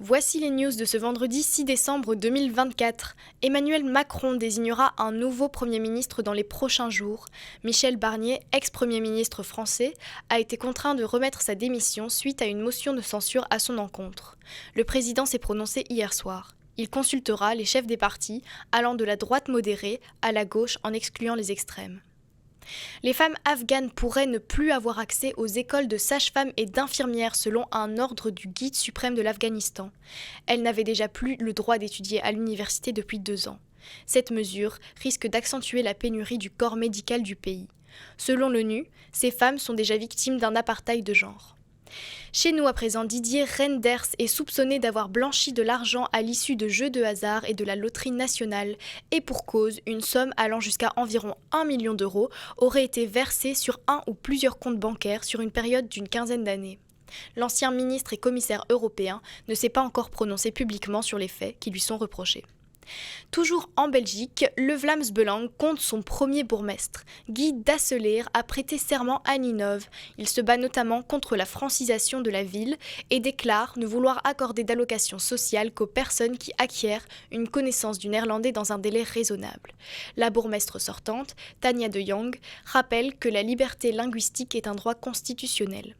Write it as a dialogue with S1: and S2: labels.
S1: Voici les news de ce vendredi 6 décembre 2024. Emmanuel Macron désignera un nouveau Premier ministre dans les prochains jours. Michel Barnier, ex-Premier ministre français, a été contraint de remettre sa démission suite à une motion de censure à son encontre. Le président s'est prononcé hier soir. Il consultera les chefs des partis, allant de la droite modérée à la gauche en excluant les extrêmes. Les femmes afghanes pourraient ne plus avoir accès aux écoles de sages-femmes et d'infirmières selon un ordre du Guide suprême de l'Afghanistan. Elles n'avaient déjà plus le droit d'étudier à l'université depuis 2 ans. Cette mesure risque d'accentuer la pénurie du corps médical du pays. Selon l'ONU, ces femmes sont déjà victimes d'un apartheid de genre. Chez nous à présent, Didier Reynders est soupçonné d'avoir blanchi de l'argent à l'issue de jeux de hasard et de la loterie nationale, et pour cause, une somme allant jusqu'à environ 1 million d'euros aurait été versée sur un ou plusieurs comptes bancaires sur une période d'une quinzaine d'années. L'ancien ministre et commissaire européen ne s'est pas encore prononcé publiquement sur les faits qui lui sont reprochés. Toujours en Belgique, le Vlaams-Belang compte son premier bourgmestre. Guy Dasseleer a prêté serment à Ninove. Il se bat notamment contre la francisation de la ville et déclare ne vouloir accorder d'allocations sociales qu'aux personnes qui acquièrent une connaissance du néerlandais dans un délai raisonnable. La bourgmestre sortante, Tania de Jong, rappelle que la liberté linguistique est un droit constitutionnel.